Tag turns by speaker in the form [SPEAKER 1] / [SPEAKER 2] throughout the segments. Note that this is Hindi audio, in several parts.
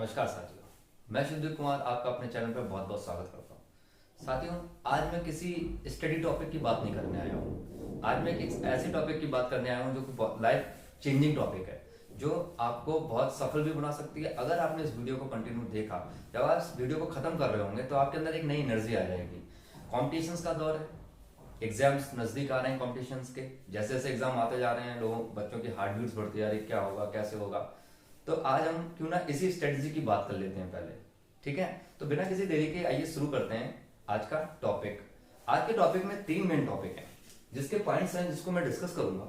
[SPEAKER 1] नमस्कार साथियों, मैं शिवदीप कुमार आपका अपने चैनल पर बहुत बहुत स्वागत करता हूँ। साथियों, आज मैं किसी स्टडी टॉपिक की बात नहीं करने आया हूँ। आज मैं एक ऐसे टॉपिक की बात करने आया हूँ जो कि लाइफ चेंजिंग टॉपिक है, जो आपको बहुत सफल भी बना सकती है। अगर आपने इस वीडियो को कंटिन्यू देखा, जब आप इस वीडियो को खत्म कर रहे होंगे तो आपके अंदर एक नई एनर्जी आ जाएगी। कॉम्पिटिशन्स का दौर है, एग्जाम्स नजदीक आ रहे हैं कॉम्पिटिशन्स के। जैसे जैसे एग्जाम आते जा रहे हैं, लोगों बच्चों की हार्ट बीट्स बढ़ती जा रही है, क्या होगा कैसे होगा। तो आज हम क्यों ना इसी स्ट्रेटजी की बात कर लेते हैं पहले, ठीक है। तो बिना किसी देरी के आइए शुरू करते हैं आज का टॉपिक। आज के टॉपिक में 3 मेन टॉपिक हैं, जिसके पॉइंट्स हैं जिसको मैं डिस्कस करूंगा।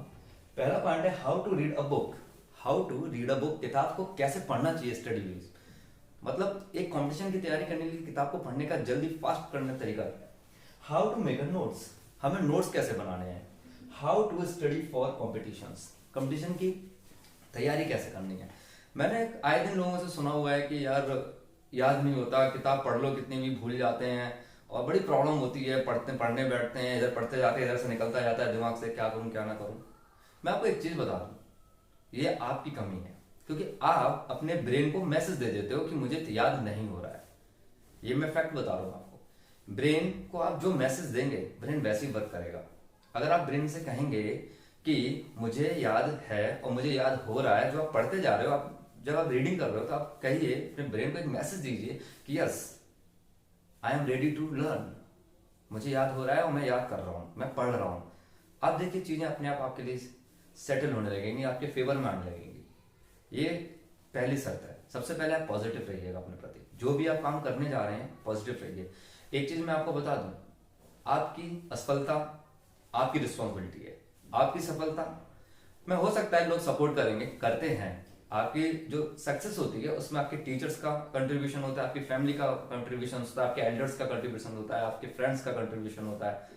[SPEAKER 1] पहला पॉइंट है how to read a book. How to read a book, किताब को कैसे पढ़ना चाहिए स्टडी बेस। मतलब एक कॉम्पिटिशन की तैयारी करने के लिए किताब को पढ़ने का जल्दी फास्ट करने का तरीका क्या है। How to make a notes, हमें नोट्स कैसे बनाने हैं। How to study for competitions, competition की तैयारी कैसे करनी है। मैंने आए दिन लोगों से सुना हुआ है कि यार याद नहीं होता, किताब पढ़ लो कितनी भी भूल जाते हैं और बड़ी प्रॉब्लम होती है, पढ़ने बैठते हैं, इधर पढ़ते जाते हैं, इधर से निकलता जाता है दिमाग से, क्या करूं क्या ना करूं। मैं आपको एक चीज बता दूं, ये आपकी कमी है, क्योंकि आप अपने ब्रेन को मैसेज दे देते हो कि मुझे याद नहीं हो रहा है। ये मैं फैक्ट बता रहा हूं आपको। ब्रेन को आप जो मैसेज देंगे, ब्रेन वैसे ही वर्क करेगा। अगर आप ब्रेन से कहेंगे कि मुझे याद है और मुझे याद हो रहा है, जो आप पढ़ते जा रहे हो, आप जब आप रीडिंग कर रहे हो तो आप कहिए, अपने ब्रेन को एक मैसेज दीजिए कि yes I am ready to learn, मुझे याद हो रहा है और मैं याद कर रहा हूं, मैं पढ़ रहा हूं। आप देखिए चीजें अपने आप आपके लिए सेटल होने लगेंगी, आपके फेवर में आने लगेंगी। ये पहली शर्त है। सबसे पहले आप पॉजिटिव रहिएगा अपने प्रति, जो भी आप काम करने जा रहे हैं पॉजिटिव रहिए। एक चीज मैं आपको बता दूं, आपकी असफलता आपकी रिस्पॉन्सिबिलिटी है, आपकी सफलता में हो सकता है लोग सपोर्ट करेंगे, करते हैं। आपकी जो सक्सेस होती है उसमें आपके टीचर्स का कंट्रीब्यूशन होता है, आपकी फैमिली का कंट्रीब्यूशन होता है, आपके एल्डर्स का कंट्रीब्यूशन होता है, आपके फ्रेंड्स का कंट्रीब्यूशन होता है।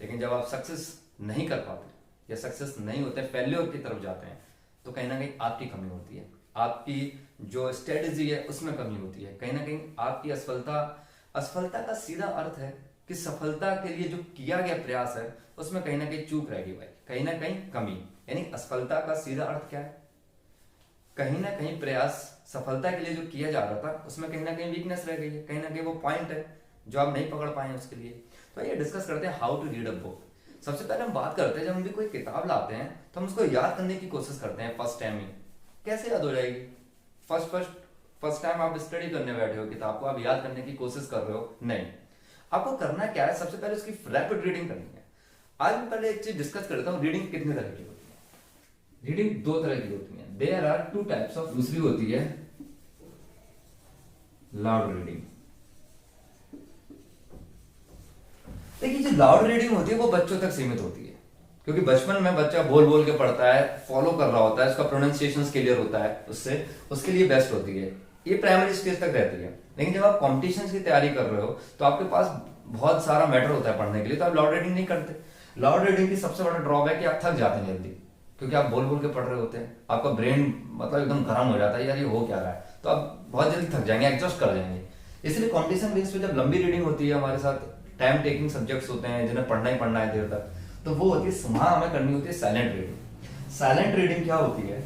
[SPEAKER 1] लेकिन जब आप सक्सेस नहीं कर पाते या सक्सेस नहीं होते, फेल्योर की तरफ जाते हैं, तो कहीं ना कहीं आपकी कमी होती है, आपकी जो स्ट्रेटेजी है उसमें कमी होती है। कहीं ना कहीं आपकी असफलता का सीधा अर्थ है कि सफलता के लिए जो किया गया प्रयास है उसमें कहीं ना कहीं चूक रहेगी भाई, कहीं ना कहीं कमी। यानी असफलता का सीधा अर्थ क्या है, कहीं ना कहीं प्रयास सफलता के लिए जो किया जा रहा था उसमें कहीं ना कहीं वीकनेस रह गई है, कहीं ना कहीं वो पॉइंट है जो आप नहीं पकड़ पाए उसके लिए। तो ये डिस्कस करते हैं how to read a book. सबसे पहले हम बात करते हैं, जब हम भी कोई किताब लाते हैं तो हम उसको याद करने की कोशिश करते हैं फर्स्ट टाइम ही। कैसे याद हो जाएगी? फर्स्ट टाइम आप स्टडी करने बैठे हो, किताब को आप याद करने की कोशिश कर रहे हो, नहीं। आपको करना क्या है, सबसे पहले उसकी रैपिड रीडिंग करनी है। आज मैं पहले एक चीज डिस्कस कर लेता हूँ, रीडिंग कितने तरह की होती है। रीडिंग 2 तरह की होती है, देयर आर 2 टाइप्स ऑफ। दूसरी होती है लाउड रीडिंग। देखिए जो लाउड रीडिंग होती है वो बच्चों तक सीमित होती है, क्योंकि बचपन में बच्चा बोल बोल के पढ़ता है, फॉलो कर रहा होता है, उसका प्रोनाउंसिएशन क्लियर होता है, उससे उसके लिए बेस्ट होती है, ये प्राइमरी स्टेज तक रहती है। लेकिन जब आप कॉम्पिटिशन की तैयारी कर रहे हो तो आपके पास बहुत सारा मैटर होता है पढ़ने के लिए, तो आप लाउड रीडिंग नहीं करते। लाउड रीडिंग की सबसे बड़ा ड्रॉबैक है कि आप थक जाते हैं जल्दी, क्योंकि आप बोल बोल के पढ़ रहे होते हैं, आपका ब्रेन मतलब एकदम गर्म हो जाता है, यार ये हो क्या रहा है, तो आप बहुत जल्दी थक जाएंगे, एडजस्ट कर जाएंगे। इसलिए कॉम्पिटिशन बेस पे जब लंबी रीडिंग होती है, हमारे साथ टाइम टेकिंग सब्जेक्ट्स होते हैं जिन्हें पढ़ना ही पढ़ना है देर तक, तो वो होती है, वहां हमें करनी होती है साइलेंट रीडिंग। साइलेंट रीडिंग क्या होती है?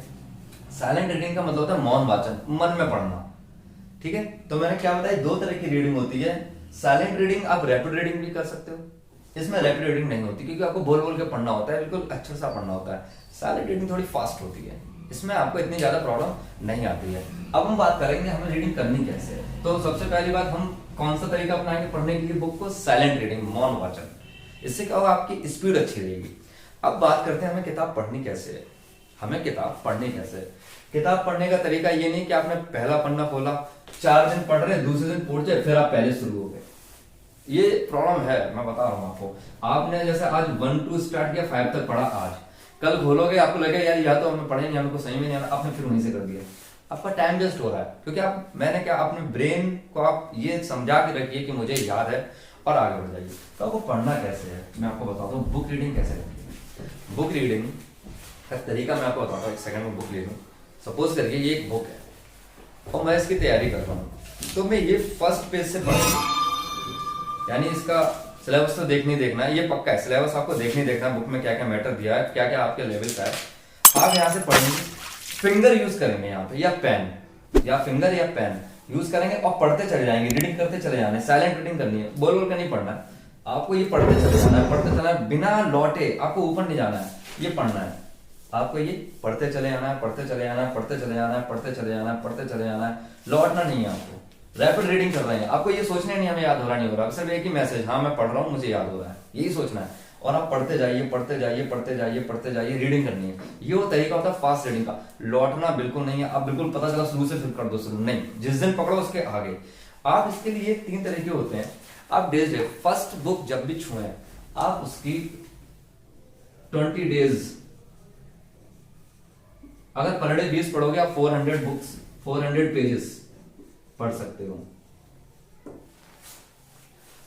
[SPEAKER 1] साइलेंट रीडिंग का मतलब होता है मौन वाचन, मन में पढ़ना, ठीक है। तो मैंने क्या बताया, 2 तरह की रीडिंग होती है। साइलेंट रीडिंग आप रैपिड रीडिंग भी कर सकते हो, इसमें रैपिड रीडिंग नहीं होती, क्योंकि आपको बोल बोल के पढ़ना होता है, बिल्कुल अच्छा सा पढ़ना होता है। साइलेंट रीडिंग थोड़ी फास्ट होती है, इसमें आपको इतनी ज्यादा प्रॉब्लम नहीं आती है। अब हम बात करेंगे हमें रीडिंग करनी कैसे है। तो सबसे पहली बात, हम कौन सा तरीका अपनाएंगे पढ़ने के लिए बुक को? साइलेंट रीडिंग, मौन वाचन। इससे क्या होगा, आपकी स्पीड अच्छी रहेगी। अब बात करते हैं हमें किताब पढ़नी कैसे है। हमें किताब पढ़नी कैसे है? किताब पढ़ने का तरीका ये नहीं कि आपने पहला पन्ना खोला, 4 दिन पढ़ रहे, दूसरे दिन पढ़ जाए, फिर आप पहले शुरू हो गए। ये प्रॉब्लम है, मैं बता रहा हूं आपको। आपने जैसे आज 1 2 स्टार्ट किया, 5 तक पढ़ा, आज कल खोलोगे आपको लगेगा यार या तो हमें पढ़े नहीं, हमको सही में नहीं आना, आपने फिर वहीं से कर दिया। आपका टाइम वेस्ट हो रहा है, क्योंकि मैंने क्या, अपने ब्रेन को आप ये समझा के रखिए कि मुझे याद है और आगे बढ़ जाइए। तो आपको पढ़ना कैसे है मैं आपको बताता हूँ। बुक रीडिंग कैसे रखिए। बुक रीडिंग का तरीका मैं आपको बताता हूँ, एक सेकंड में बुक ले लूँ। सपोज करिए ये एक बुक है और मैं इसकी तैयारी कर रहा हूँ, तो मैं ये फर्स्ट पेज से पढ़ूंगा, यानी इसका सिलेबस तो देखना ही देखना है, ये पक्का है, सिलेबस आपको देखना ही देखना है, बुक में क्या क्या मैटर दिया है, क्या क्या आपके लेवल का है। आप यहाँ से पढ़ेंगे, फिंगर यूज करेंगे यहाँ पे, या पेन, या फिंगर या पेन, यूज करेंगे और पढ़ते चले जाएंगे, रीडिंग करते चले जाना है, साइलेंट रीडिंग करनी है, बोल बोल के नहीं पढ़ना है आपको, ये पढ़ते चले जाना है, पढ़ते चलना है, बिना लौटे आपको ऊपर नहीं जाना है, ये पढ़ना है आपको, ये पढ़ते चले जाना है, पढ़ते चले जाना है, पढ़ते चले जाना है, पढ़ते चले जाना है, पढ़ते चले जाना है, लौटना नहीं है आपको। रैपिड रीडिंग कर रहे हैं, आपको ये सोचना नहीं हमें याद हो रहा नहीं हो रहा, सिर्फ एक ही मैसेज, हाँ मैं पढ़ रहा हूँ मुझे याद हो रहा है, यही सोचना है, और आप पढ़ते जाइए, पढ़ते जाइए, पढ़ते जाइए, पढ़ते जाइए, रीडिंग करनी है। ये वो तरीका होता है फास्ट रीडिंग का। लौटना बिल्कुल नहीं है, आप बिल्कुल पता चला शुरू से फिर कर दो शुरू, नहीं, जिस दिन पकड़ो उसके आगे। आप इसके लिए 3 तरीके होते हैं। आप डेज डे फर्स्ट बुक जब भी छुए आप उसकी 20 डेज, अगर पर डे 20 पढ़ोगे आप 400 बुक्स 400 पेजेस पढ़ सकते हो।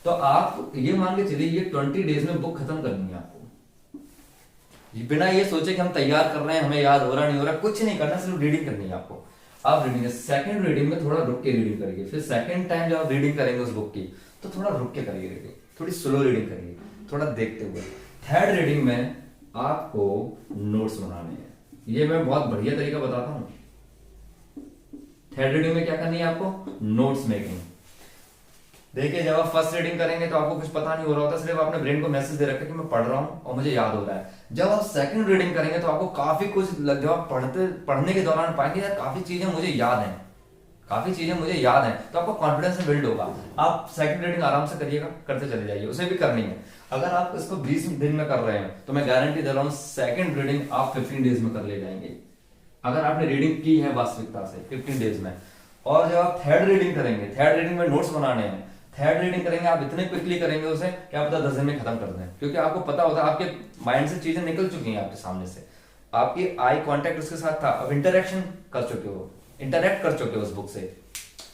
[SPEAKER 1] तो आप ये मान के चलिए ये 20 डेज में बुक खत्म करनी है आपको, बिना ये सोचे कि हम तैयार कर रहे हैं, हमें याद हो रहा नहीं हो रहा, कुछ नहीं करना, सिर्फ रीडिंग करनी है आपको। आप रीडिंग, सेकंड रीडिंग में थोड़ा रुक के रीडिंग करिए, फिर सेकंड टाइम जब आप रीडिंग करेंगे उस बुक की तो थोड़ा रुक के करिए रीडिंग, थोड़ी स्लो रीडिंग करिए, थोड़ा देखते हुए। थर्ड रीडिंग में आपको नोट्स बनाने हैं, ये मैं बहुत बढ़िया तरीका बताता हूं। थर्ड रीडिंग में क्या करनी है आपको, नोट्स मेकिंग। देखिए जब आप फर्स्ट रीडिंग करेंगे तो आपको कुछ पता नहीं हो रहा होता, सिर्फ आपने ब्रेन को मैसेज दे रखा है कि मैं पढ़ रहा हूं और मुझे याद हो रहा है। जब आप सेकंड रीडिंग करेंगे तो आपको काफी कुछ जब आप पढ़ने के दौरान पाएंगे यार काफी चीजें मुझे याद हैं, काफी चीजें मुझे याद हैं, तो आपको कॉन्फिडेंस बिल्ड होगा। आप सेकंड रीडिंग आराम से करिएगा, करते चले जाइए, उसे भी करनी है। अगर आप इसको 20 दिन में कर रहे हैं तो मैं गारंटी दे रहा हूं सेकंड रीडिंग आप 15 डेज में कर ले जाएंगे, अगर आपने रीडिंग की है वास्तविकता से 15 डेज में। और जब आप थर्ड रीडिंग करेंगे, थर्ड रीडिंग में नोट्स बनाने हैं, थर्ड रीडिंग करेंगे आप इतने क्विकली करेंगे उसे, क्या पता 10 दिन में खत्म कर दें, क्योंकि आपको पता होता है आपके माइंड से चीजें निकल चुकी हैं आपके सामने से, आपकी आई कांटेक्ट उसके साथ था, अब इंटरेक्शन कर चुके हो, इंटरेक्ट कर चुके हो उस बुक से।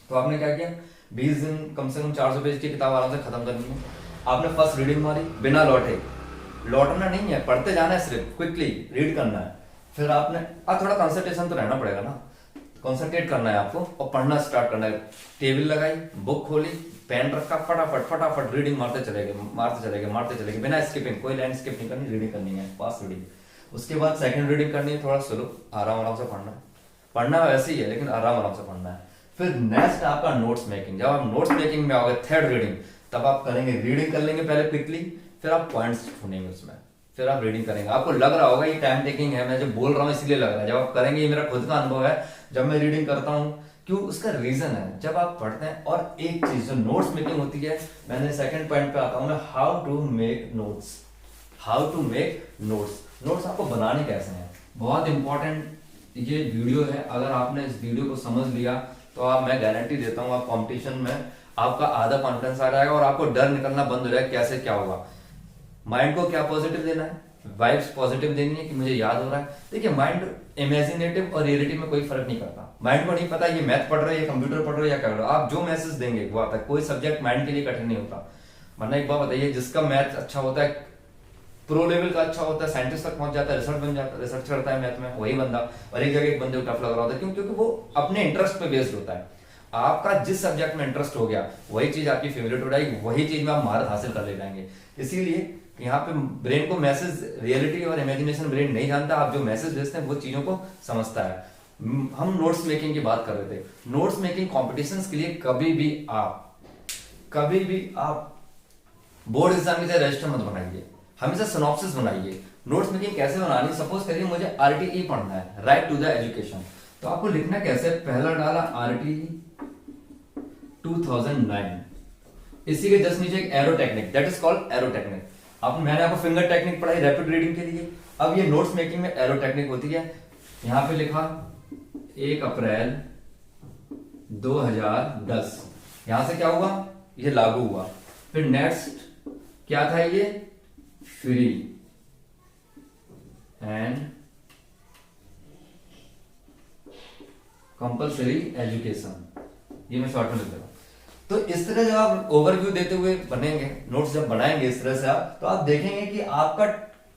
[SPEAKER 1] तो आपने क्या किया, 20 दिन कम से कम 400 पेज की किताब आराम से खत्म करनी है। आपने फर्स्ट रीडिंग मारी बिना लौटे, लौटना नहीं है, पढ़ते जाना है, सिर्फ क्विकली रीड करना है। फिर आपने थोड़ा कंसंट्रेशन तो रहना पड़ेगा ना, कंसंट्रेट करना है आपको और पढ़ना स्टार्ट करना है। टेबल लगाई, बुक खोली, पेन रखा, फटाफट फटाफट रीडिंग मारते चले गए, बिना स्किपिंग, कोई लाइन स्किप नहीं करनी, रीडिंग करनी है, फास्ट रीडिंग। उसके बाद सेकंड रीडिंग करनी है, थोड़ा स्लो, आराम से पढ़ना वैसे ही है लेकिन आराम से पढ़ना है। फिर नेक्स्ट आपका नोट्स मेकिंग। जब आप नोट्स मेकिंग में आओगे थर्ड रीडिंग, तब आप करेंगे, रीडिंग कर लेंगे पहले क्विकली, फिर आप पॉइंट्स ढूंढेंगे उसमें, फिर आप रीडिंग करेंगे। आपको लग रहा होगा ये टाइम टेकिंग है, मैं जो बोल रहा हूँ इसलिए लग रहा है, जब आप करेंगे, ये मेरा खुद का अनुभव है, जब मैं रीडिंग करता हूँ, क्यों, उसका रीजन है, जब आप पढ़ते हैं। और एक चीज जो नोट्स मेकिंग होती है, मैंने सेकंड पॉइंट पे आता हूँ मैं, how to make notes. Notes आपको बनाने कैसे हैं, बहुत इंपॉर्टेंट ये वीडियो है। अगर आपने इस वीडियो को समझ लिया तो मैं गारंटी देता हूँ आप कंपटीशन में आपका आधा कॉन्फिडेंस आ जाएगा और आपको डर निकलना बंद हो जाएगा कैसे क्या होगा। माइंड को क्या पॉजिटिव देना है, वाइब्स पॉजिटिव देनी है कि मुझे याद हो रहा है। देखिए माइंड इमेजिनेटिव और रियलिटी में कोई फर्क नहीं करता। माइंड को नहीं पता ये मैथ पढ़ रहे हैं, ये कंप्यूटर पढ़ रहे हैं या क्या कर रहे हो, आप जो मैसेज देंगे वो आता है। कोई सब्जेक्ट माइंड के लिए कठिन नहीं होता। वरना एक बात बताइए, जिसका मैथ अच्छा होता है, प्रो लेवल का अच्छा होता है, साइंटिस्ट तक पहुंच जाता है, रिसर्च बन जाता है, रिसर्च करता है मैथ में, वही बंदा। और एक जगह एक बंदे को टफ लग रहा होता है, क्यों, क्योंकि वो अपने इंटरेस्ट पे बेस्ड होता है। आपका जिस सब्जेक्ट में इंटरेस्ट हो गया वही चीज आपकी फेवरेट हो जाएगी, वही चीज में आप महारत हासिल कर ले जाएंगे। इसीलिए यहाँ पे ब्रेन को मैसेज, रियलिटी और इमेजिनेशन ब्रेन नहीं जानता, आप जो मैसेज भेजते हैं वो चीजों को समझता है। हम नोट्स मेकिंग की बात कर रहे थे। नोट्स मेकिंग कॉम्पिटिशन्स के लिए कभी भी आप बोर्ड एग्जाम की तरह रजिस्टर मत बनाइए, हमेशा सिनॉप्सिस बनाइए। नोट्स मेकिंग कैसे बनानी, सपोज करिए मुझे आरटीई पढ़ना है, राइट टू द एजुकेशन, तो आपको लिखना कैसे, पहला डाला आरटीई 2009, इसी के जस्ट नीचे एक arrow technique, that is called arrow technique. मैंने आपको फिंगर टेक्निक पढ़ाई रैपिड रीडिंग के लिए। अब ये नोट्स मेकिंग में एरो टेक्निक होती है। यहां पे लिखा 1 अप्रैल 2010, यहां से क्या हुआ, ये लागू हुआ। फिर नेक्स्ट क्या था, ये फ्री एंड कंपल्सरी एजुकेशन, ये मैं शॉर्ट में लिख रहा हूं। तो इस तरह जब आप ओवरव्यू देते हुए बनेंगे, नोट्स जब बनाएंगे इस तरह से आप, तो आप देखेंगे कि आपका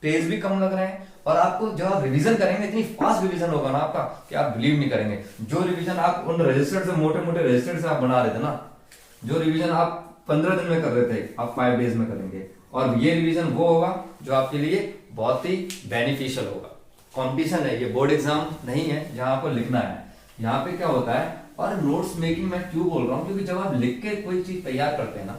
[SPEAKER 1] पेज भी कम लग रहे हैं और आपको जब आप रिवीजन करेंगे, इतनी फास्ट रिवीजन होगा ना आपका कि आप बिलीव नहीं करेंगे। जो रिवीजन आप उन रजिस्टर से, मोटे मोटे रजिस्टर से आप बना रहे थे ना, जो रिवीजन आप 15 दिन में कर रहे थे, आप 5 डेज में करेंगे। और ये रिवीजन वो होगा जो आपके लिए बहुत ही बेनिफिशियल होगा। कॉम्पिटिशन है, ये बोर्ड एग्जाम नहीं है जहां आपको लिखना है। यहाँ पे क्या होता है, और नोट्स मेकिंग मैं क्यों बोल रहा हूँ, क्योंकि जब आप लिख के कोई चीज तैयार करते हैं ना,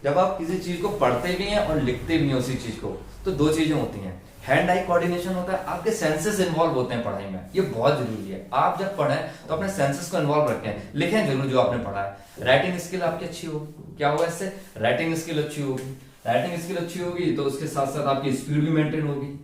[SPEAKER 1] जब आप किसी चीज को पढ़ते भी हैं और लिखते भी हैं उसी चीज को, तो दो चीजें होती हैं, हैंड आई कोऑर्डिनेशन होता है, आपके सेंसेस इन्वॉल्व होते हैं पढ़ाई में, ये बहुत जरूरी है। आप जब पढ़ें तो अपने सेंसेस को इन्वॉल्व रखें, लिखें जरूर जो आपने पढ़ा है। राइटिंग स्किल आपकी अच्छी होगी, क्या होगा इससे, राइटिंग स्किल अच्छी होगी। राइटिंग स्किल अच्छी होगी तो उसके साथ साथ आपकी स्पीड भी मेंटेन होगी।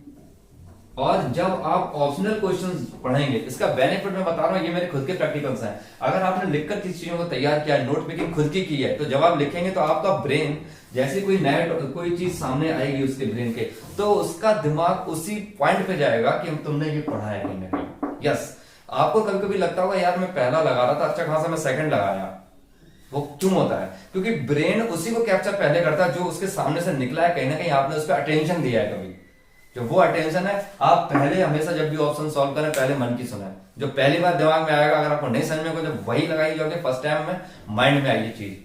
[SPEAKER 1] और जब आप ऑप्शनल क्वेश्चंस पढ़ेंगे, इसका बेनिफिट मैं बता रहा हूँ, ये मेरे खुद के प्रैक्टिकल्स हैं। अगर आपने लिखकर किसी चीजों को तैयार किया है, नोट मेकिंग खुद की है, तो जब आप लिखेंगे तो आपका ब्रेन जैसे कोई चीज सामने आएगी उसके ब्रेन के, तो उसका दिमाग उसी पॉइंट पे जाएगा कि तुमने ये पढ़ा है कहीं ना कहीं। यस, आपको कभी कभी लगता होगा यार मैं पहला लगा रहा था, अच्छा खासा मैं सेकंड लगाया, वो क्यों होता है, क्योंकि ब्रेन उसी को कैप्चर पहले करता है जो उसके सामने से निकला है, कहीं ना कहीं आपने उस पर अटेंशन दिया है। कभी जो वो अटेंशन है, आप पहले हमेशा जब भी ऑप्शन सॉल्व करें पहले मन की सुने, जो पहली बार दिमाग में आएगा, अगर आपको नहीं समझ में, जब वही लगाई जाओगे फर्स्ट टाइम में माइंड में आएगी चीज,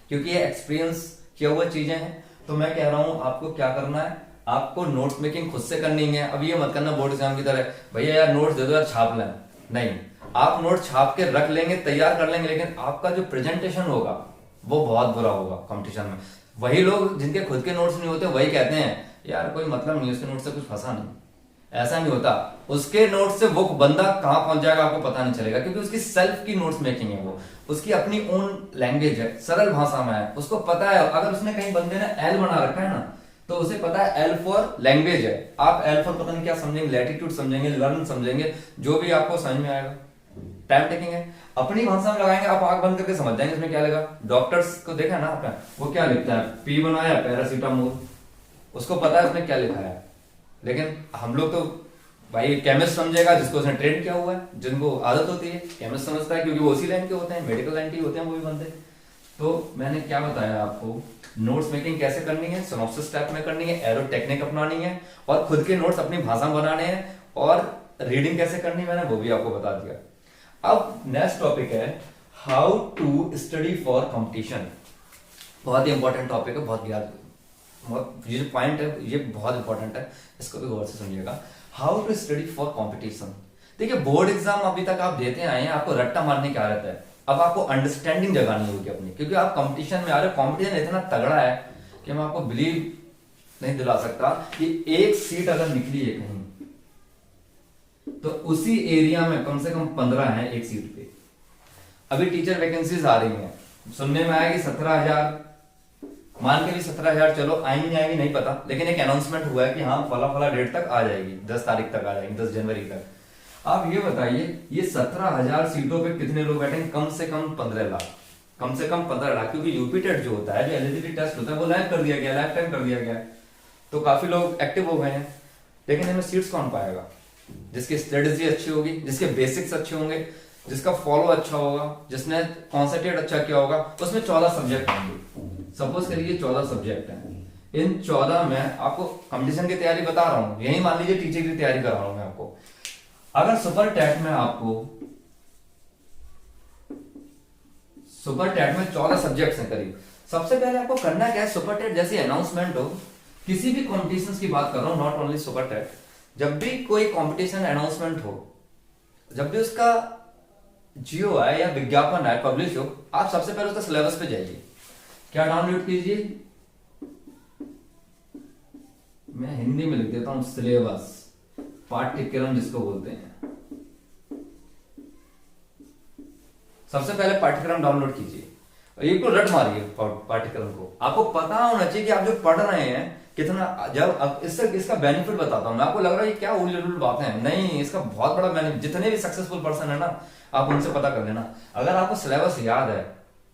[SPEAKER 1] क्योंकि ये एक्सपीरियंस किया हुआ चीजें हैं। तो मैं कह रहा हूं आपको क्या करना है, आपको नोट्स मेकिंग खुद से करनी है। अब ये मत करना बोर्ड एग्जाम की तरह, भैया यार नोट्स दे दो यार छाप लें, नहीं, आप नोट छाप के रख लेंगे, तैयार कर लेंगे, लेकिन आपका जो प्रेजेंटेशन होगा वो बहुत बुरा होगा कंपटीशन में। वही लोग जिनके खुद के नोट्स नहीं होते वही कहते हैं यार कोई मतलब नहीं, उसके नोट से कुछ फंसा नहीं, ऐसा नहीं होता। उसके नोट से वो बंदा कहां पहुंच जाएगा आपको पता नहीं चलेगा, क्योंकि उसकी सेल्फ की नोट्स मेकिंग है, वो उसकी अपनी ओन लैंग्वेज है, सरल भाषा में है, उसको पता है। अगर उसने कहीं बंदे ने एल बना रखा है ना, तो उसे पता है एल फॉर लैंग्वेज है। आप एल फॉर पता नहीं क्या समझेंगे, लैटिट्यूड समझेंगे, लर्न समझेंगे, जो भी आपको समझ में आएगा। टाइम टेकिंग है, अपनी भाषा में लगाएंगे, आप आंख बंद करके समझ जाएंगे इसमें क्या लगा। डॉक्टर्स को देखा ना आपने, वो क्या लिखता है, पी बनाया पैरासीटामोल, उसको पता है उसने क्या लिखा है। लेकिन हम लोग तो भाई केमिस्ट समझेगा जिसको उसने ट्रेन किया हुआ है, जिनको आदत होती है, केमिस्ट समझता है क्योंकि वो उसी लाइन के होते हैं, मेडिकल लाइन के होते हैं वो भी बंदे। तो मैंने क्या बताया आपको, नोट्स मेकिंग कैसे करनी है, सिनॉप्सिस टाइप में करनी है, एरो टेक्निक अपनानी है, और खुद के नोट्स अपनी भाषा में बनाने हैं, और रीडिंग कैसे करनी है मैंने वो भी आपको बता दिया। अब नेक्स्ट टॉपिक है how to study for competition. बहुत ही इंपॉर्टेंट टॉपिक है, ये जो पॉइंट है ये बहुत इंपॉर्टेंट है, इसको भी गौर से सुनिएगा। How to study for competition. देखिए बोर्ड एग्जाम अभी तक आप देते आए हैं, आपको रट्टा मारने की आदत है, अब आपको अंडरस्टैंडिंग जगानी होगी अपनी, क्योंकि आप कंपटीशन में आ रहे हो। कंपटीशन इतना तगड़ा है कि मैं आपको बिलीव नहीं दिला सकता कि एक सीट अगर निकली है कहीं, तो उसी एरिया में कम से कम 15 हैं एक सीट पे। अभी टीचर वैकेंसीज आ रही हैं, सुनने में आएगी 17,000, मान के भी 17,000 चलो आएंगी नहीं आएंगी नहीं पता, लेकिन एक अनाउंसमेंट हुआ है कि हाँ फला फला डेट तक आ जाएगी, 10 तारीख तक आ जाएगी, 10 जनवरी तक। आप ये बताइए ये 17,000 सीटों पे कितने लोग बैठेंगे, कम से कम 15 लाख, कम से कम 15 लाख, क्योंकि यूपी टेट जो होता है, जो एलिजिबिलिटी टेस्ट होता है वो लाइव कर दिया गया, लाइफ टाइम कर दिया गया, तो काफी लोग एक्टिव हो गए हैं। लेकिन हमें सीट्स कौन पाएगा, जिसकी स्ट्रेटेजी अच्छी होगी, जिसके बेसिक्स अच्छे होंगे, जिसका फॉलो अच्छा होगा, जिसने कॉन्सेंट्रेट अच्छा किया होगा। उसमें 14 सब्जेक्ट होंगे, सपोज करिए 14 सब्जेक्ट हैं, इन 14 में आपको कंपटीशन की तैयारी बता रहा हूं, यही मान लीजिए टीचर की तैयारी कर रहा हूं मैं आपको। अगर सुपर टैट में 14 सब्जेक्ट्स हैं करीब, सबसे पहले आपको करना क्या है, सुपर टैट जैसी अनाउंसमेंट हो, किसी भी कॉम्पिटिशन की बात कर रहा हूं, नॉट ओनली सुपर टैट, जब भी कोई कंपटीशन अनाउंसमेंट हो, जब भी उसका जियो है या विज्ञापन है पब्लिश हो, आप सबसे पहले उसका सिलेबस पे जाइए। क्या डाउनलोड कीजिए, मैं हिंदी में लिख देता हूं, सिलेबस, पाठ्यक्रम जिसको बोलते हैं। सबसे पहले पाठ्यक्रम डाउनलोड कीजिए, एक को रट मारिए पाठ्यक्रम को। आपको पता होना चाहिए कि आप जो पढ़ रहे हैं कितना, जब इसका बेनिफिट बताता हूं मैं आपको, लग रहा है क्या उल्टी उल्टी बातें हैं, नहीं, इसका बहुत बड़ा बेनिफिट। जितने भी सक्सेसफुल पर्सन है ना, आप उनसे पता कर लेना। अगर आपको सिलेबस याद है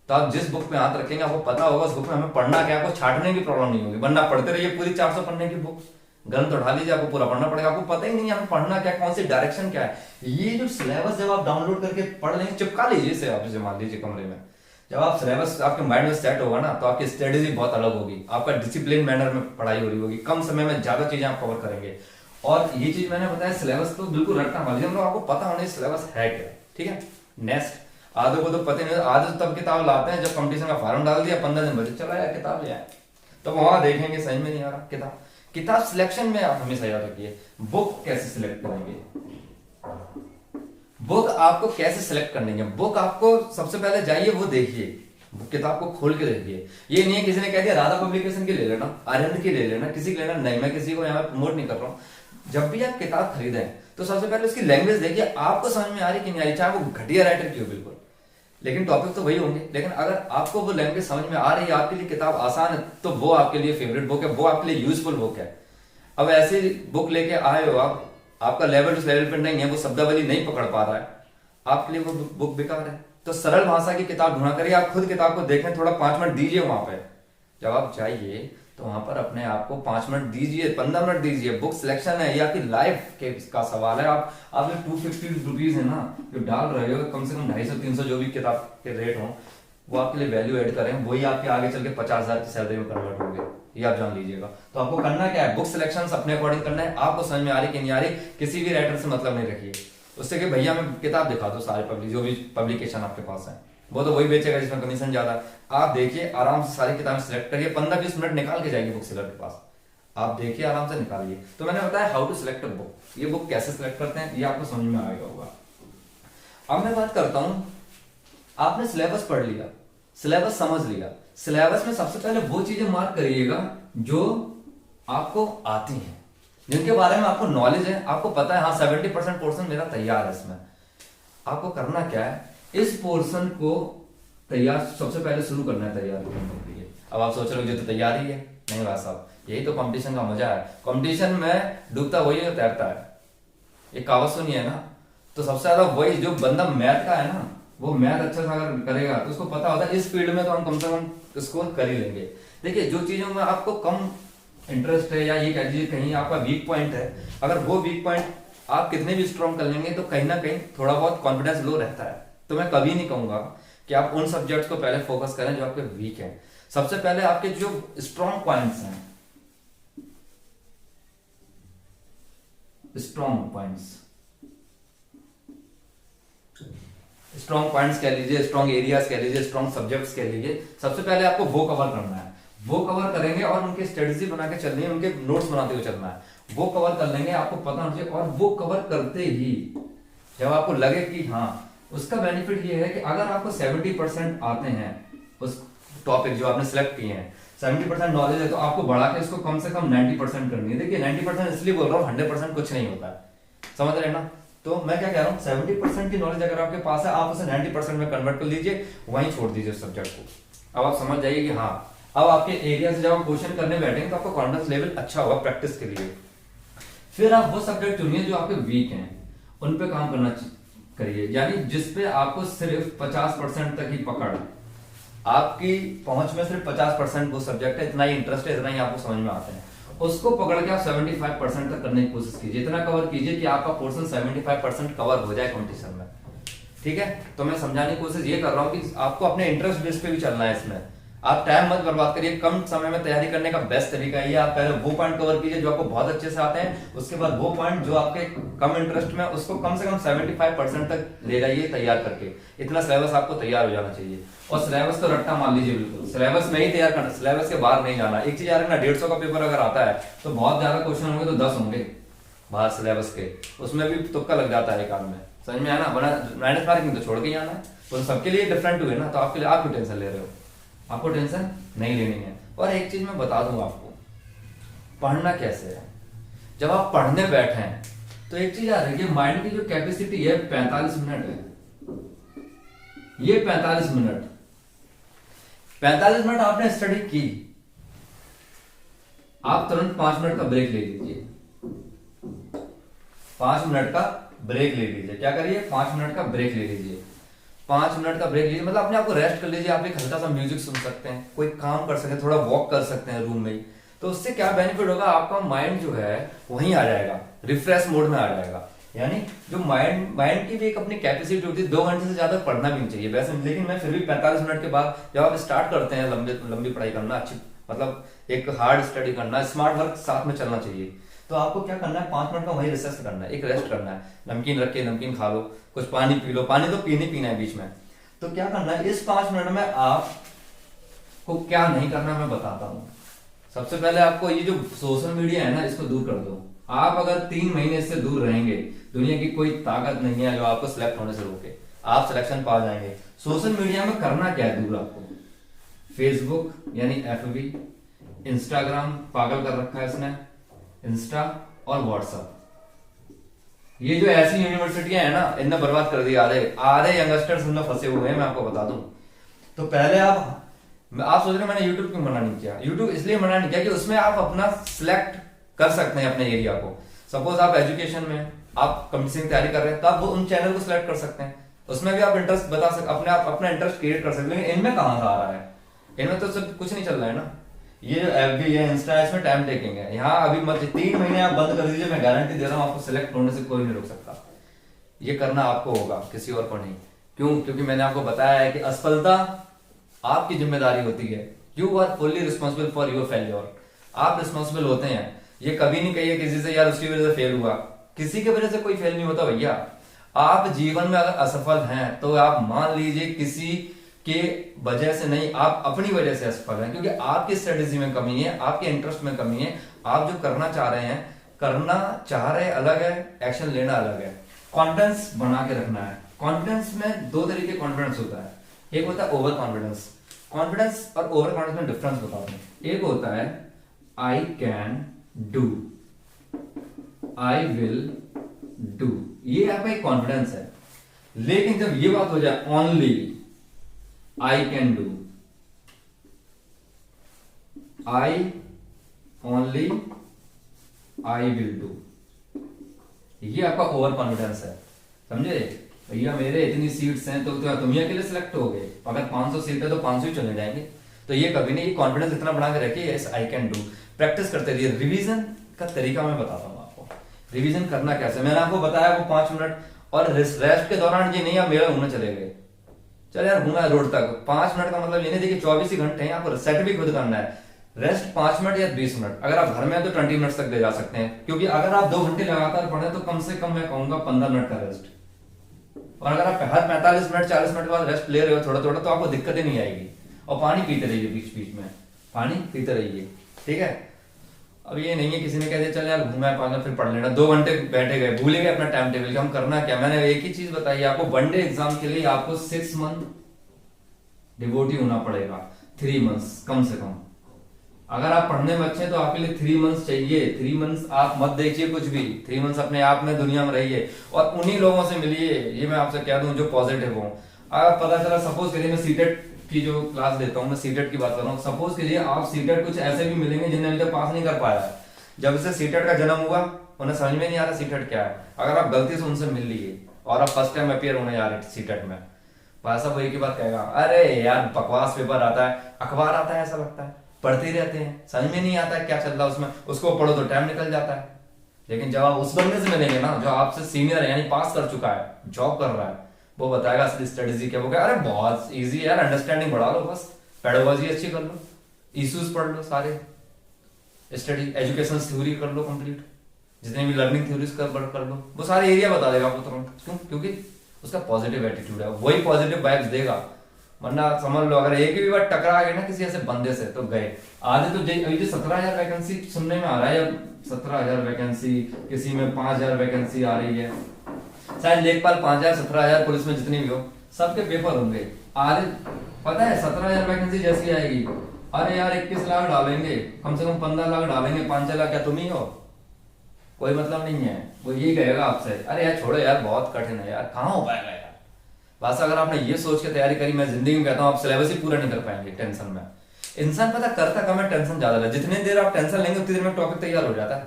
[SPEAKER 1] तो आप जिस बुक में हाथ रखेंगे आपको पता होगा उस बुक में हमें पढ़ना क्या, आपको छाटने की प्रॉब्लम नहीं होगी, वरना पढ़ते रहिए पूरी 400 पढ़ने की बुक, ग्रंथ उठा लीजिए, आपको पूरा पढ़ना पड़ेगा, आपको पता ही नहीं है हमें पढ़ना क्या, कौन सी डायरेक्शन क्या है। ये जो सिलेबस जब आप डाउनलोड करके पढ़ लेंगे, चिपका लीजिए इसे, आप मान लीजिए कमरे में, जब आप सिलेबस आपके माइंड में सेट होगा ना, तो आपकी स्ट्रेटेजी बहुत अलग होगी, आपका डिसिप्लिन मैनर में पढ़ाई हो रही होगी, कम समय में ज्यादा चीजें आप कवर करेंगे। और ये चीज मैंने बताया, सिलेबस तो बिल्कुल रटना वाली, मतलब आपको पता होना सिलेबस है क्या, ठीक है। नेक्स्ट, आधो को तो पता नहीं, आधे तब किताब लाते हैं जब कंपटीशन का फॉर्म डाल दिया, 15 दिन बचे, चला यार किताब ले आए, तो वहां देखेंगे समझ में नहीं आ रहा। किताब सिलेक्शन में आप हमेशा याद रखिए, बुक कैसे सिलेक्ट करेंगे, बुक आपको कैसे सिलेक्ट करनी है, बुक आपको सबसे पहले जाइए वो देखिए, बुक किताब को खोल के देखिए। ये नहीं है किसी ने कह दिया राधा पब्लिकेशन की ले लेना, आनंद की ले लेना, किसी की लेना नहीं, मैं किसी को यहाँ प्रमोट नहीं कर रहा हूँ। जब भी आप किताब खरीदें तो सबसे पहले उसकी लैंग्वेज देखिए, आपको समझ में आ रही कि नहीं आ रही, चाहे वो घटिया राइटर की हो बिल्कुल, लेकिन टॉपिक तो वही होंगे। लेकिन अगर आपको वो लैंग्वेज समझ में आ रही है, आपके लिए किताब आसान है, तो वो आपके लिए फेवरेट बुक है, वो आपके लिए यूजफुल बुक है। अब ऐसी बुक लेके आए हो आप, आपका लेवल उस लेवल पर नहीं है, वो शब्दावली नहीं पकड़ पा रहा है, आपके लिए वो बुक बेकार है। तो सरल भाषा की किताब ढूंढा करिए, आप खुद किताब को देखें, थोड़ा 5 मिनट दीजिए वहां पे। जब आप जाइए तो वहां पर अपने आप को 5 मिनट दीजिए, 15 मिनट दीजिए। बुक सिलेक्शन है, ये आपकी लाइफ के का सवाल है। आप जो 250 रुपीज है ना जो डाल रहे हो, कम से कम 250-300 जो भी किताब के रेट हो, वो आपके लिए वैल्यू ऐड करें, वही आपके आगे चल के 50,000 की सैलरी में कन्वर्ट होंगे, ये आप जान लीजिएगा। तो आपको करना क्या है, बुक सिलेक्शन अपने अकॉर्डिंग करना है। आपको समझ में आ रही कि नहीं आ रही, किसी भी राइटर से मतलब नहीं रखिए उससे कि भैया मैं किताब दिखा दो, सारे पब्लिक जो भी पब्लिकेशन आपके पास है वो तो वही बेचेगा जिसमें कमीशन ज्यादा। आप देखिए आराम से सारी किताबें सिलेक्ट करिए, 15-20 मिनट निकाल के जाएगी बुक सेलर के पास, आप देखिए आराम से निकालिए। तो मैंने बताया how to select a book, ये बुक कैसे सिलेक्ट करते हैं ये आपको समझ में आएगा होगा। अब मैं बात करता हूं, आपने सिलेबस पढ़ लिया, सिलेबस समझ लिया, सिलेबस में सबसे पहले वो चीजें मार्क करिएगा जो आपको आती हैं, जिनके बारे में आपको नॉलेज है, आपको पता है हाँ 70% पोर्शन मेरा तैयार है। इसमें आपको करना क्या है, इस पोर्शन को तैयार सबसे पहले शुरू करना है तैयार करने के लिए। अब आप सोच रहे हो जो तो तैयारी है, नहीं भाई साहब, यही तो कंपटीशन का मजा है। कंपटीशन में डूबता वही है तैरता है, ये कहावत सुनी है ना। तो सबसे ज्यादा वही जो बंदा मैथ का है ना, वो मैथ अच्छा सा अगर करेगा तो उसको पता होता है इस फील्ड में तो हम कम से कम स्कोर कर ही लेंगे। देखिए जो चीजों में आपको कम इंटरेस्ट है, या ये कह लीजिए कहीं आपका वीक पॉइंट है, अगर वो वीक पॉइंट आप कितने भी स्ट्रॉन्ग कर लेंगे तो कहीं ना कहीं थोड़ा बहुत कॉन्फिडेंस लो रहता है। तो मैं कभी नहीं कहूंगा कि आप उन सब्जेक्ट्स को पहले फोकस करें जो आपके वीक हैं। सबसे पहले आपके जो स्ट्रॉन्ग पॉइंट्स हैं, स्ट्रॉन्ग पॉइंट्स कह लीजिए, स्ट्रॉन्ग एरियाज कह लीजिए, स्ट्रॉन्ग सब्जेक्ट्स कह लीजिए, सबसे पहले आपको वो कवर करना है। वो कवर करेंगे और उनके स्ट्रेटेजी बना के चलनी है, उनके नोट्स बनाते हुए चलना है। वो कवर कर लेंगे, आपको पता होना चाहिए। और वो कवर करते ही जब आपको लगे कि हाँ, उसका बेनिफिट ये है कि अगर आपको 70% आते हैं उस टॉपिक जो आपने सिलेक्ट किए हैं, 70% नॉलेज है, तो आपको बढ़ा के इसको कम से कम 90% करनी है। देखिए 90% इसलिए बोल रहा हूँ, 100% कुछ नहीं होता है, समझ रहे हैं ना। तो मैं क्या कह रहा हूँ, 70% की नॉलेज अगर आपके पास है, आप उसे 90% में कन्वर्ट कर लीजिए, वहीं छोड़ दीजिए सब्जेक्ट को। अब आप समझ जाइए कि हाँ, अब आपके एरिया से जब आप क्वेश्चन करने बैठेंगे तो आपका कॉन्फिडेंस लेवल अच्छा होगा प्रैक्टिस के लिए। फिर आप वो सब्जेक्ट चुनिए जो आपके वीक हैं, उन पे काम करना करिए, यानी जिसपे आपको सिर्फ 50% तक ही पकड़, आपकी पहुंच में सिर्फ 50% वो सब्जेक्ट है, इतना ही इंटरेस्ट है, इतना ही आपको समझ में आते हैं, उसको पकड़ के आप 75% तक करने की कोशिश कीजिए। इतना कवर कीजिए कि आपका पोर्शन 75% कवर हो जाए कंपटीशन में, ठीक है। तो मैं समझाने की कोशिश ये कर रहा हूँ कि आपको अपने इंटरेस्ट बेस पे भी चलना है इसमें। आप टाइम मत बर्बाद करिए, कम समय में तैयारी करने का बेस्ट तरीका ये, आप पहले वो पॉइंट कवर कीजिए जो आपको बहुत अच्छे से आते हैं, उसके बाद वो पॉइंट जो आपके कम इंटरेस्ट में, उसको कम से कम 75% तक ले जाइए तैयार करके। इतना सिलेबस आपको तैयार हो जाना चाहिए। और सिलेबस तो रट्टा मान लीजिए, बिल्कुल सिलेबस में ही तैयार करना, सिलेबस के बाहर नहीं जाना। एक चीज याद रखना, 150 का पेपर अगर आता है तो बहुत ज्यादा क्वेश्चन होंगे तो 10 होंगे बाहर सिलेबस के, उसमें भी तुक्का लग जाता है एक आध में, समझ में आया ना। बना माइनस मार्किंग तो छोड़ के ही आना है, तो सबके लिए डिफरेंट हुए ना, तो आपके लिए आप क्यों टेंशन ले रहे हो, आपको टेंशन नहीं लेनी है। और एक चीज मैं बता दूंगा आपको, पढ़ना कैसे है। जब आप पढ़ने बैठे हैं तो एक चीज याद रखिए, माइंड की जो कैपेसिटी है 45 मिनट है, ये 45 मिनट, 45 मिनट आपने स्टडी की, आप तुरंत 5 मिनट का ब्रेक ले लीजिए, 5 मिनट का ब्रेक ले लीजिए। क्या करिए, 5 मिनट का ब्रेक ले लीजिए। 5 मिनट का ब्रेक लीजिए, मतलब अपने आप को रेस्ट कर लीजिए। आप एक हल्का सा म्यूजिक सुन सकते हैं, कोई काम कर सकते हैं, थोड़ा वॉक कर सकते हैं रूम में ही। तो उससे क्या बेनिफिट होगा, आपका माइंड जो है वहीं आ जाएगा, रिफ्रेश मोड में आ जाएगा। यानी जो माइंड की भी एक अपनी कैपेसिटी होती है, 2 घंटे से ज्यादा पढ़ना भी नहीं चाहिए वैसे, लेकिन मैं फिर भी 45 मिनट के बाद जब आप स्टार्ट करते हैं लंबी पढ़ाई करना, अच्छी मतलब एक हार्ड स्टडी करना, स्मार्ट वर्क साथ में चलना चाहिए। तो आपको क्या करना है, 5 मिनट का वही रिसर्च करना है, एक रेस्ट करना है, नमकीन रख के नमकीन खा लो, कुछ पानी पी लो, पानी तो पीना है बीच में। तो क्या करना है, इस 5 मिनट में आपको क्या नहीं करना मैं बताता हूं। सबसे पहले आपको ये जो सोशल मीडिया है ना, इसको दूर कर दो। आप अगर 3 महीने से दूर रहेंगे, दुनिया की कोई ताकत नहीं है जो आपको सिलेक्ट होने से रोके, आप सिलेक्शन पा जाएंगे। सोशल मीडिया में करना क्या है दूर आपको, फेसबुक यानी FB, इंस्टाग्राम पागल कर रखा है इसने, इंस्टा और व्हाट्सएप, ये जो ऐसी यूनिवर्सिटियां है ना, इनने बर्बाद कर दिया। आधे आधे यंगस्टर्स इनमें फंसे हुए हैं, मैं आपको बता दूं। तो पहले आप सोच रहे मैंने यूट्यूब क्यों मना नहीं किया? यूट्यूब इसलिए मना नहीं किया कि उसमें आप अपना सिलेक्ट कर सकते हैं अपने एरिया को। सपोज आप एजुकेशन में आप कंपटीशन की तैयारी कर रहे हैं, तो आप उन चैनल को सिलेक्ट कर सकते हैं, उसमें भी आप इंटरेस्ट बता सकते, अपने आप अपना इंटरेस्ट क्रिएट कर सकते हैं। लेकिन इनमें कहां से आ रहा है? इनमें तो सब कुछ नहीं चल रहा है ना। ये जो FB है, इंस्टा है, इसमें टाइम टेकिंग है। यहाँ अभी मत 3 महीने आप बंद कर दीजिए, मैं गारंटी दे रहा हूँ आपको सिलेक्ट होने से कोई नहीं रोक सकता। ये करना आपको होगा, किसी और को नहीं। क्यों? क्योंकि मैंने आपको बताया है कि असफलता आपकी जिम्मेदारी होती है। You are fully responsible for your failure. आप रिस्पॉन्सिबल होते हैं। ये कभी नहीं कहिए किसी से यार उसकी वजह से फेल हुआ, किसी की वजह से कोई फेल नहीं होता भैया। आप जीवन में अगर असफल हैं तो आप मान लीजिए किसी के वजह से नहीं, आप अपनी वजह से असफल हैं, क्योंकि आपकी स्ट्रेटेजी में कमी है, आपके इंटरेस्ट में कमी है। आप जो करना चाह रहे हैं, करना चाह रहे अलग है, एक्शन लेना अलग है। कॉन्फिडेंस बना के रखना है। कॉन्फिडेंस में 2 तरीके कॉन्फिडेंस होता है, एक होता है ओवर कॉन्फिडेंस। कॉन्फिडेंस और ओवर कॉन्फिडेंस में डिफरेंस बताओ। एक होता है I can do, I will do, ये आपका एक कॉन्फिडेंस है। लेकिन जब ये बात हो जाए only I can do, I only I will do, ये आपका ओवर कॉन्फिडेंस है। समझे भैया? मेरे इतनी सीट्स हैं तो तुम ही अकेले सिलेक्ट हो गए, अगर 500 सीट है तो 500 ही चले जाएंगे। तो ये कभी नहीं, ये कॉन्फिडेंस इतना बना के रखिए, yes I can do. Practice करते रहिए। रिवीजन का तरीका मैं बताता हूँ आपको, रिवीजन करना कैसे। मैंने आपको बताया वो 5 मिनट, और रेस्ट के दौरान ये नहीं आप मेला घूमने चले गए, चल यार घूमा रोड तक, 5 मिनट का मतलब ये नहीं देखिए 24 ही घंटे हैं, आपको सेट भी खुद करना है। रेस्ट 5 मिनट या 20 मिनट, अगर आप घर में हैं तो 20 मिनट तक ले जा सकते हैं, क्योंकि अगर आप 2 घंटे लगातार पढ़े तो कम से कम मैं कहूंगा 15 मिनट का रेस्ट। और अगर आप हर 45 मिनट 40 मिनट के बाद रेस्ट ले रहे हो थोड़ा थोड़ा, तो आपको दिक्कत ही नहीं आएगी। और पानी पीते रहिए, बीच बीच में पानी पीते रहिए, ठीक है? अब ये नहीं है किसी ने कह दिया चल यार घूमा पाना फिर पढ़ लेना, 2 घंटे बैठे गए, भूले गए अपना टाइम टेबल। हम करना क्या? मैंने एक ही चीज बताई आपको, वनडे एग्जाम के लिए आपको 6 मंथ डिवोटी होना पड़ेगा, 3 मंथ्स कम से कम। अगर आप पढ़ने में अच्छे हैं तो आपके लिए 3 मंथ्स चाहिए। 3 मंथ्स आप मत देखिए कुछ भी, 3 मंथ्स अपने आप में दुनिया में रहिए और उन्हीं लोगों से मिलिए। ये मैं आपसे कह दूं जो पॉजिटिव हो। अगर पता चला, सपोज करिए मैं सीटेट की जो क्लास देता हूँ, मैं सीटेट की बात कर रहा हूँ, सपोज कीजिए आप सीटेट कुछ ऐसे भी मिलेंगे जिन्हें अभी तक पास नहीं कर पाया है। जब से सीटेट का जन्म हुआ उन्हें समझ में नहीं आ रहा सीटेट क्या है। अगर आप गलती से उनसे मिल लिए और आप फर्स्ट टाइम अपियर होने जा रहे सीटेट में, भाई साहब वही की बात कहेगा, अरे यार बकवास पेपर आता है, अखबार आता है, ऐसा लगता है, पढ़ते ही रहते हैं, समझ में नहीं आता है क्या चल रहा है उसमें, उसको पढ़ो तो टाइम निकल जाता है। लेकिन जब आप उस बंदे से मिलेंगे ना जो आपसे सीनियर है, यानी पास कर चुका है, जॉब कर रहा है, वो बताएगा असली स्ट्रेटेजी क्या। वो कहे अरे बहुत इजी है यार, अंडरस्टैंडिंग बढ़ा लो, बस पेडागोजी अच्छी कर लो, इश्यूज पढ़ लो, सारे स्टडी एजुकेशन थ्योरी कर लो कंप्लीट, जितने भी लर्निंग थ्योरीज कर लो, वो सारे एरिया बता देगा आपको तुरंत। क्यों? क्योंकि उसका पॉजिटिव एटीट्यूड है, वही पॉजिटिव वाइब्स देगा। वरना समझ लो अगर एक भी बार टकरा गए ना किसी ऐसे बंदे से तो गए। आधे तो अभी जो 17,000 वैकेंसी सुनने में आ रहा है, 17,000 वैकेंसी, किसी में 5,000 वैकेंसी आ रही है, शायद लेखपाल 5,000 17,000 पुलिस में जितनी भी हो सबके पेपर होंगे। आधे पता है 17,000 वैकेंसी जैसी आएगी, अरे यार 21 लाख डालेंगे, कम से कम 15 लाख डालेंगे, 5 लाख क्या तुम ही हो? कोई मतलब नहीं है। वो यही कहेगा आपसे, अरे यार छोड़ो यार बहुत कठिन है यार, कहाँ हो पाएगा यार। बस अगर आपने ये सोच के तैयारी करी, मैं जिंदगी में कहता हूँ आप सिलेबस ही पूरा नहीं कर पाएंगे टेंशन में। इंसान पता करता कम है, टेंशन ज्यादा है। जितनी देर आप टेंशन लेंगे उतनी देर में टॉपिक तैयार हो जाता है।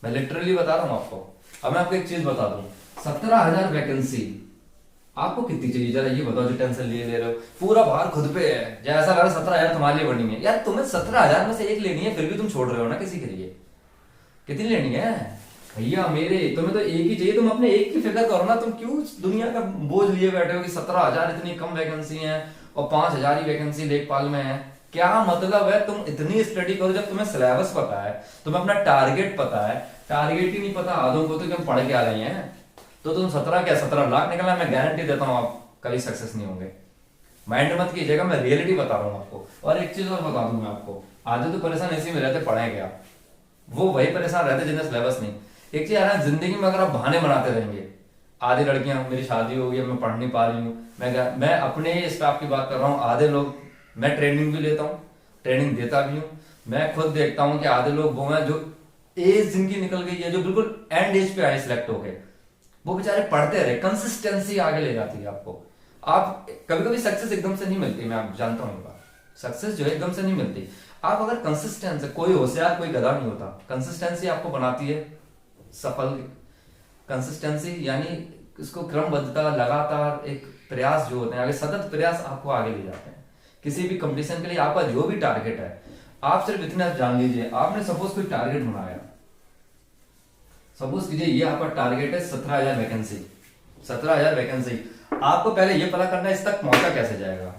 [SPEAKER 1] मैं लिटरली बता रहा हूँ आपको। अब मैं आपको एक चीज बता दूं, 17,000 वैकेंसी आपको कितनी चाहिए जरा ये बताओ। जो टेंशन लिए ले रहे हो, पूरा भार खुद पे है, जैसा लग रहा 17,000 तुम्हारे लिए बढ़नी है यार। तुम्हें 17,000 में से एक लेनी है, फिर भी तुम छोड़ रहे हो ना किसी के लिए। कितनी लेनी है भैया? मेरे तुम्हें तो एक ही चाहिए, तुम अपने एक की फिक्र करो ना। तुम क्यों दुनिया का बोझ लिए बैठे हो कि 17,000 इतनी कम वैकेंसी है और 5,000 ही वैकेंसी लेखपाल में है? क्या मतलब है? तुम इतनी स्टडी करो जब तुम्हें सिलेबस पता है, तुम्हें अपना टारगेट पता है। टारगेट ही नहीं पता आदों को तो क्या पढ़ के आ रहे हैं। तो तुम 17 लाख निकलना, मैं गारंटी देता हूँ आप कभी सक्सेस नहीं होंगे। माइंड मत कीजिएगा, मैं रियलिटी बता रहा हूँ आपको। और एक चीज और बता दूं मैं आपको, आधे तो परेशान इसी में रहते, पढ़े क्या वो वही परेशान रहते जिन्हें सिलेबस नहीं। एक चीज यार, जिंदगी में अगर आप बहाने बनाते रहेंगे, आधी लड़कियां मेरी शादी हो गई है, मैं पढ़ नहीं पा रही हूँ, मैं अपने स्टाफ की बात कर रहा हूँ, आधे लोग, मैं ट्रेनिंग भी लेता हूँ, ट्रेनिंग देता भी हूँ, मैं खुद देखता हूँ कि आधे लोग वो हैं जो एज जिनकी निकल गई है, जो बिल्कुल एंड एज पे आए सिलेक्ट होके, वो बेचारे पढ़ते रहे। कंसिस्टेंसी आगे ले जाती है आपको। आप कभी कभी सक्सेस एकदम से नहीं मिलती, मैं आप जानता हूँ, सक्सेस जो है एकदम से नहीं मिलती। आप अगर कंसिस्टेंस, कोई होशियार कोई गधा नहीं होता, कंसिस्टेंसी आपको बनाती है सफल। कंसिस्टेंसी यानी इसको क्रमबद्धता, लगातार एक प्रयास जो होते हैं, आगे सतत प्रयास आपको आगे ले जाते हैं। किसी भी कंपटीशन के लिए आपका जो भी टारगेट है, आप सिर्फ इतना जान लीजिए, आपने सपोज कोई टारगेट बनाया, सपोज कीजिए ये आपका टारगेट है 17,000 वैकेंसी, 17,000 वैकेंसी। आपको पहले ये पता करना है इस तक पहुंचा कैसे जाएगा,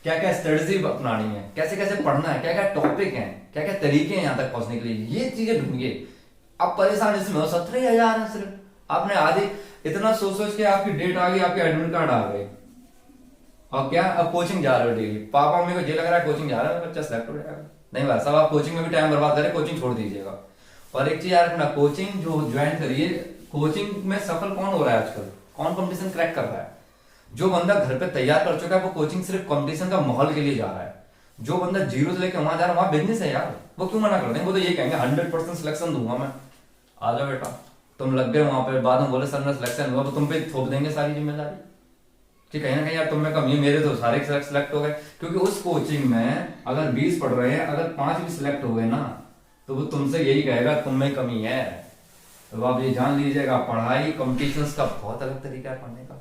[SPEAKER 1] क्या क्या स्ट्रेटजी अपनानी है, कैसे कैसे पढ़ना है, क्या क्या टॉपिक हैं, क्या क्या तरीके हैं यहाँ तक पहुंचने के लिए, ये चीजें ढूंढिए। आप परेशान इसमें हो, 17,000 है सिर्फ, आपने आधे इतना सोच सोच के आपकी डेट आ गई, आपके एडमिट कार्ड आ गए, और क्या अब कोचिंग जा रहे हो डेली। पापा मम्मी को ये लग रहा है कोचिंग जा रहा है बच्चा सेलेक्ट हो जाएगा, नहीं भाई साहब, आप कोचिंग में भी टाइम बर्बाद करें, कोचिंग छोड़ दीजिएगा। और एक चीज यार रखना, कोचिंग जो ज्वाइन करिए, कोचिंग में सफल कौन हो रहा है आजकल, कौन कंपटीशन क्रैक कर रहा है। जो बंदा घर पे तैयार कर चुका है वो कोचिंग सिर्फ कंपटीशन का माहौल के लिए जा रहा है। जो बंदा जीरो से लेकर वहां जा रहा है, वहां बिजनेस है यार, वो क्यों मना कर देंगे। वो तो ये कहेंगे 100% सिलेक्शन दूंगा मैं, आ जाओ बेटा। तुम लग गए वहां पे, बाद में बोले सर मैं सिलेक्शन हुआ, तो तुम पे थोप देंगे सारी जिम्मेदारी कि कहीं ना कहीं यार तुम में कमी है, मेरे तो सारे सिलेक्ट हो गए। क्योंकि उस कोचिंग में अगर 20 पढ़ रहे हैं, अगर 5 भी सिलेक्ट हो गए ना, तो वो तुमसे यही कहेगा तुम में कमी है। तो आप ये जान लीजिएगा, पढ़ाई कॉम्पिटिशन का बहुत अलग तरीका है पढ़ने का।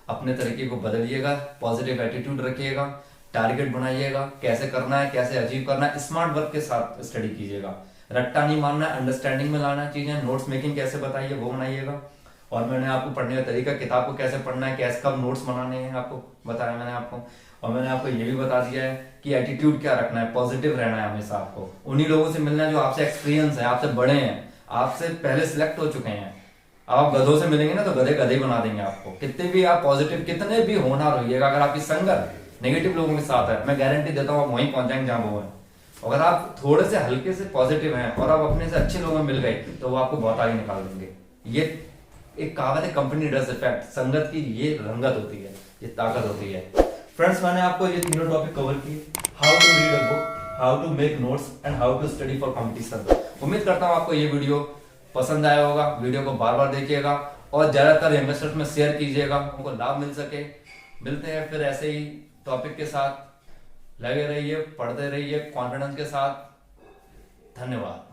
[SPEAKER 1] अपने तरीके को बदलिएगा, पॉजिटिव एटीट्यूड रखिएगा, टारगेट बनाइएगा, कैसे करना है, कैसे अचीव करना है, स्मार्ट वर्क के साथ स्टडी कीजिएगा। रट्टा नहीं मारना है, अंडरस्टैंडिंग में लाना है चीजें। नोट्स मेकिंग कैसे बताइए वो बनाइएगा। और मैंने आपको पढ़ने का तरीका, किताब को कैसे पढ़ना है, कैसे कब नोट्स बनाने हैं आपको बताया मैंने आपको। और मैंने आपको ये भी बता दिया है कि एटीट्यूड क्या रखना है, पॉजिटिव रहना है हमेशा आपको। उन्हीं लोगों से मिलना है जो आपसे एक्सपीरियंस है, आपसे बड़े हैं, आपसे पहले सिलेक्ट हो चुके हैं। आप गधों से मिलेंगे ना तो गधे गधे बना देंगे आपको। कितने भी आप पॉजिटिव, कितने भी होनहार रहिएगा, अगर आपकी संगत नेगेटिव लोगों के साथ है, मैं गारंटी देता हूँ आप वहीं पहुंच जाएंगे जहां वो है। अगर आप थोड़े से हल्के से पॉजिटिव हैं और आप अपने से अच्छे लोगों में मिल गए, तो वो आपको बहुत आगे निकाल देंगे। ये एक कहावत है, कंपनी डज इफेक्ट। संगत की ये रंगत होती है, ये ताकत होती है। फ्रेंड्स, मैंने आपको ये तीनों टॉपिक कवर किए, how to read a book, how to make notes and how to study for competition. उम्मीद करता हूँ आपको ये वीडियो पसंद आया होगा। वीडियो को बार बार देखिएगा और ज्यादातर इन्वेस्टर्स में शेयर कीजिएगा, उनको लाभ मिल सके। मिलते हैं फिर ऐसे ही टॉपिक के साथ। लगे रहिए, पढ़ते रहिए कॉन्फिडेंस के साथ। धन्यवाद।